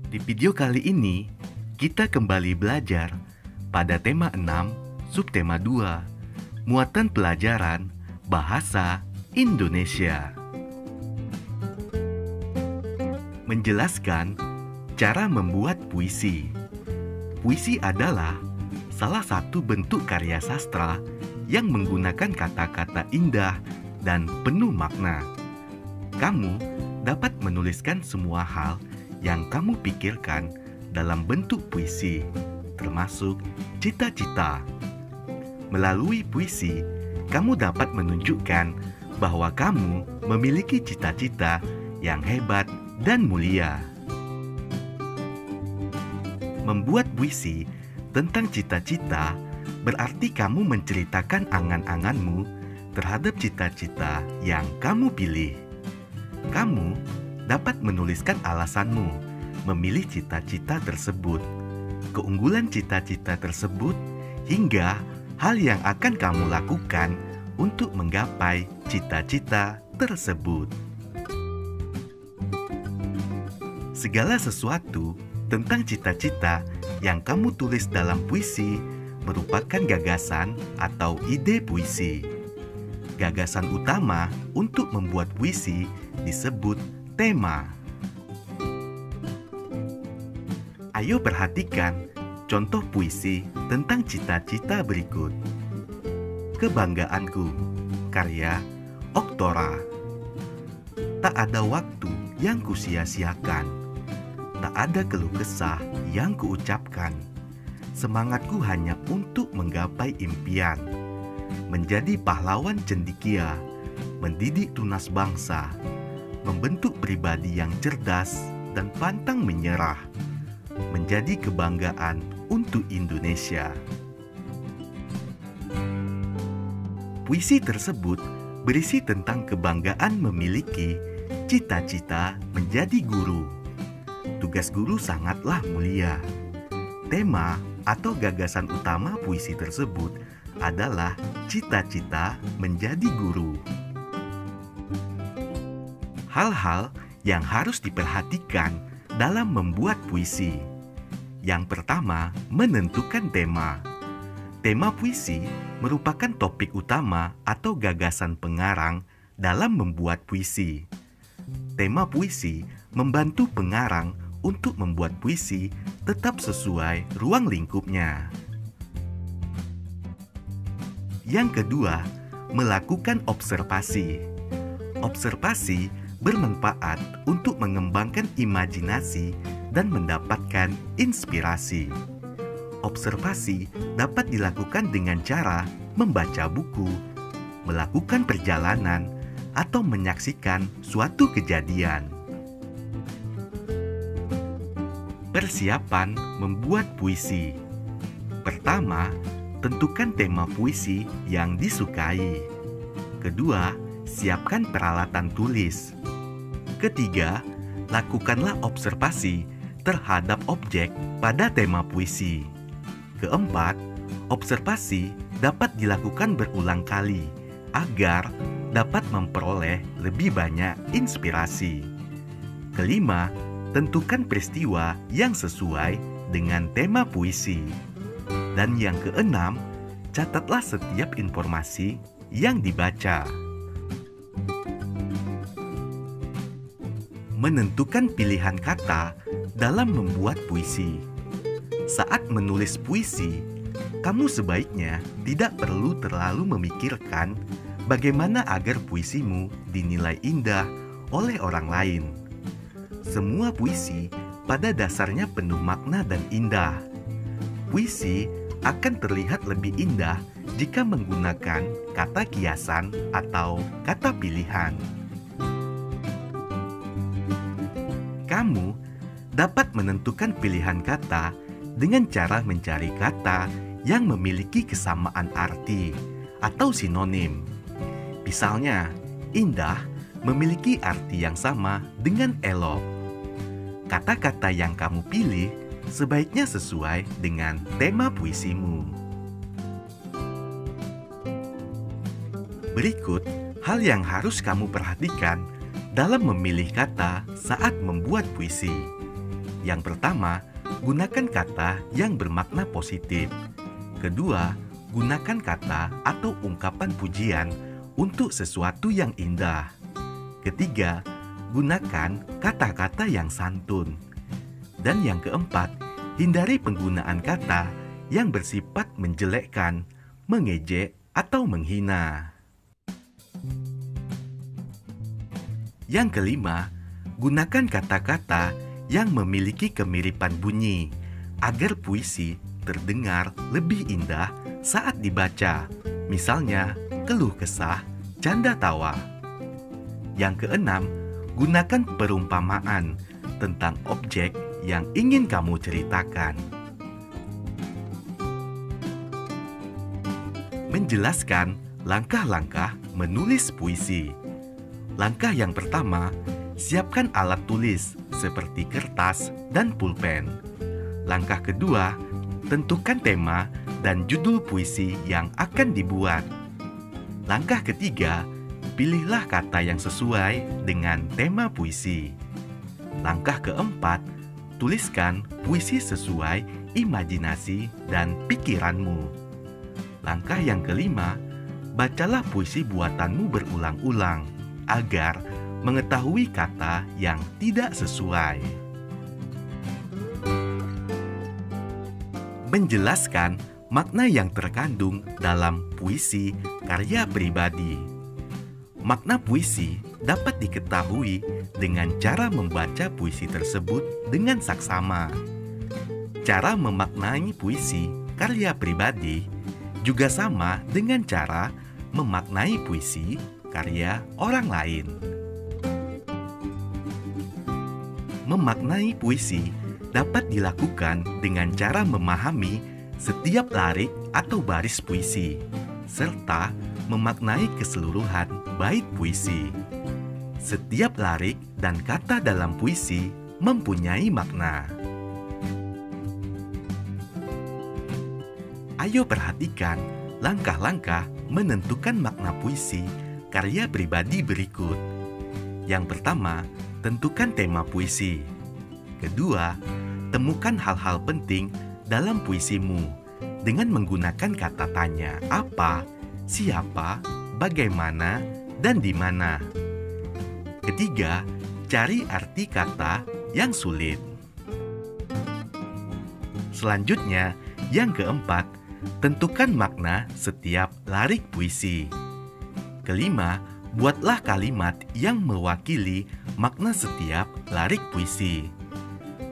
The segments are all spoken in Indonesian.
Di video kali ini, kita kembali belajar pada tema 6, subtema 2, muatan pelajaran bahasa Indonesia. Menjelaskan cara membuat puisi. Puisi adalah salah satu bentuk karya sastra yang menggunakan kata-kata indah dan penuh makna. Kamu dapat menuliskan semua hal yang kamu pikirkan dalam bentuk puisi, termasuk cita-cita. Melalui puisi, kamu dapat menunjukkan bahwa kamu memiliki cita-cita yang hebat dan mulia. Membuat puisi tentang cita-cita berarti kamu menceritakan angan-anganmu terhadap cita-cita yang kamu pilih. Kamu dapat menuliskan alasanmu memilih cita-cita tersebut, keunggulan cita-cita tersebut, hingga hal yang akan kamu lakukan untuk menggapai cita-cita tersebut. Segala sesuatu tentang cita-cita yang kamu tulis dalam puisi merupakan gagasan atau ide puisi. Gagasan utama untuk membuat puisi disebut tema. Ayo perhatikan contoh puisi tentang cita-cita berikut. Kebanggaanku, karya Oktora. Tak ada waktu yang kusia-siakan, tak ada keluh kesah yang kuucapkan. Semangatku hanya untuk menggapai impian, menjadi pahlawan cendekia, mendidik tunas bangsa, membentuk pribadi yang cerdas dan pantang menyerah, menjadi kebanggaan untuk Indonesia. Puisi tersebut berisi tentang kebanggaan memiliki cita-cita menjadi guru. Tugas guru sangatlah mulia. Tema atau gagasan utama puisi tersebut adalah cita-cita menjadi guru. Hal-hal yang harus diperhatikan dalam membuat puisi. Yang pertama, menentukan tema. Tema puisi merupakan topik utama atau gagasan pengarang dalam membuat puisi. Tema puisi membantu pengarang untuk membuat puisi tetap sesuai ruang lingkupnya. Yang kedua, melakukan observasi. Observasi bermanfaat untuk mengembangkan imajinasi dan mendapatkan inspirasi. Observasi dapat dilakukan dengan cara membaca buku, melakukan perjalanan, atau menyaksikan suatu kejadian. Persiapan membuat puisi. Pertama, tentukan tema puisi yang disukai. Kedua, siapkan peralatan tulis. Ketiga, lakukanlah observasi terhadap objek pada tema puisi. Keempat, observasi dapat dilakukan berulang kali agar dapat memperoleh lebih banyak inspirasi. Kelima, tentukan peristiwa yang sesuai dengan tema puisi. Dan yang keenam, catatlah setiap informasi yang dibaca. Menentukan pilihan kata dalam membuat puisi. Saat menulis puisi, kamu sebaiknya tidak perlu terlalu memikirkan bagaimana agar puisimu dinilai indah oleh orang lain. Semua puisi pada dasarnya penuh makna dan indah. Puisi akan terlihat lebih indah jika menggunakan kata kiasan atau kata pilihan. Kamu dapat menentukan pilihan kata dengan cara mencari kata yang memiliki kesamaan arti atau sinonim. Misalnya, indah memiliki arti yang sama dengan elok. Kata-kata yang kamu pilih sebaiknya sesuai dengan tema puisimu. Berikut hal yang harus kamu perhatikan dalam memilih kata saat membuat puisi. Yang pertama, gunakan kata yang bermakna positif. Kedua, gunakan kata atau ungkapan pujian untuk sesuatu yang indah. Ketiga, gunakan kata-kata yang santun. Dan yang keempat, hindari penggunaan kata yang bersifat menjelekkan, mengejek, atau menghina. Yang kelima, gunakan kata-kata yang memiliki kemiripan bunyi agar puisi terdengar lebih indah saat dibaca. Misalnya, keluh kesah, canda tawa. Yang keenam, gunakan perumpamaan tentang objek yang ingin kamu ceritakan. Menjelaskan langkah-langkah menulis puisi. Langkah yang pertama, siapkan alat tulis seperti kertas dan pulpen. Langkah kedua, tentukan tema dan judul puisi yang akan dibuat. Langkah ketiga, pilihlah kata yang sesuai dengan tema puisi. Langkah keempat, tuliskan puisi sesuai imajinasi dan pikiranmu. Langkah yang kelima, bacalah puisi buatanmu berulang-ulang agar mengetahui kata yang tidak sesuai. Menjelaskan makna yang terkandung dalam puisi karya pribadi. Makna puisi dapat diketahui dengan cara membaca puisi tersebut dengan saksama. Cara memaknai puisi karya pribadi juga sama dengan cara memaknai puisi karya orang lain. Memaknai puisi dapat dilakukan dengan cara memahami setiap larik atau baris puisi, serta memaknai keseluruhan bait puisi. Setiap larik dan kata dalam puisi mempunyai makna. Ayo perhatikan langkah-langkah menentukan makna puisi karya pribadi berikut. Yang pertama, tentukan tema puisi. Kedua, temukan hal-hal penting dalam puisimu dengan menggunakan kata tanya apa, siapa, bagaimana, dan di mana. Ketiga, cari arti kata yang sulit. Selanjutnya, yang keempat, tentukan makna setiap larik puisi. Kelima, buatlah kalimat yang mewakili makna setiap larik puisi.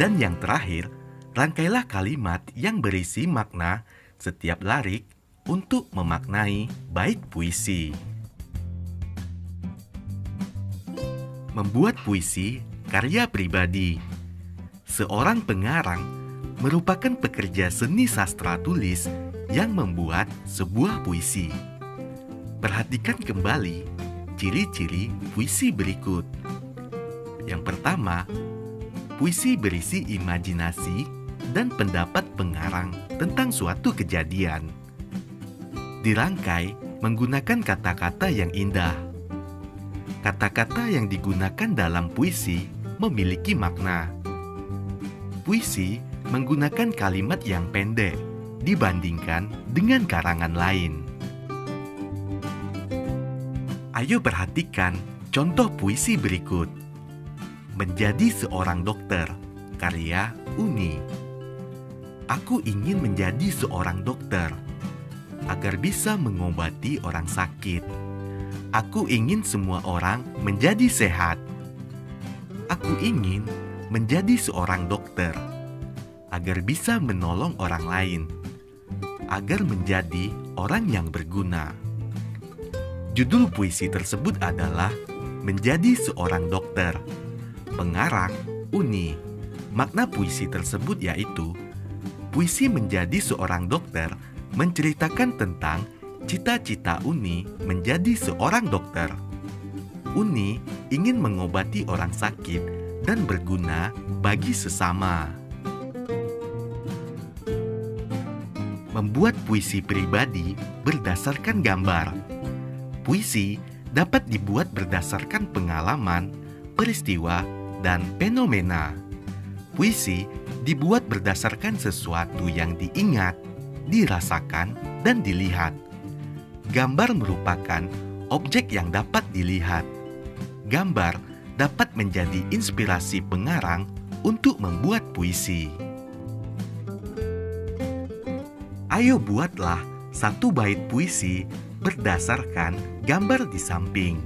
Dan yang terakhir, rangkailah kalimat yang berisi makna setiap larik untuk memaknai bait puisi. Membuat puisi karya pribadi. Seorang pengarang merupakan pekerja seni sastra tulis yang membuat sebuah puisi. Perhatikan kembali ciri-ciri puisi berikut. Yang pertama, puisi berisi imajinasi dan pendapat pengarang tentang suatu kejadian. Dirangkai menggunakan kata-kata yang indah. Kata-kata yang digunakan dalam puisi memiliki makna. Puisi menggunakan kalimat yang pendek dibandingkan dengan karangan lain. Ayo perhatikan contoh puisi berikut. Menjadi seorang dokter, karya Uni. Aku ingin menjadi seorang dokter agar bisa mengobati orang sakit. Aku ingin semua orang menjadi sehat. Aku ingin menjadi seorang dokter agar bisa menolong orang lain, agar menjadi orang yang berguna. Judul puisi tersebut adalah Menjadi Seorang Dokter. Pengarang Uni. Makna puisi tersebut yaitu puisi menjadi seorang dokter menceritakan tentang cita-cita Uni menjadi seorang dokter. Uni ingin mengobati orang sakit dan berguna bagi sesama. Membuat puisi pribadi berdasarkan gambar. Puisi dapat dibuat berdasarkan pengalaman, peristiwa, dan fenomena. Puisi dibuat berdasarkan sesuatu yang diingat, dirasakan, dan dilihat. Gambar merupakan objek yang dapat dilihat. Gambar dapat menjadi inspirasi pengarang untuk membuat puisi. Ayo buatlah satu bait puisi berdasarkan gambar di samping.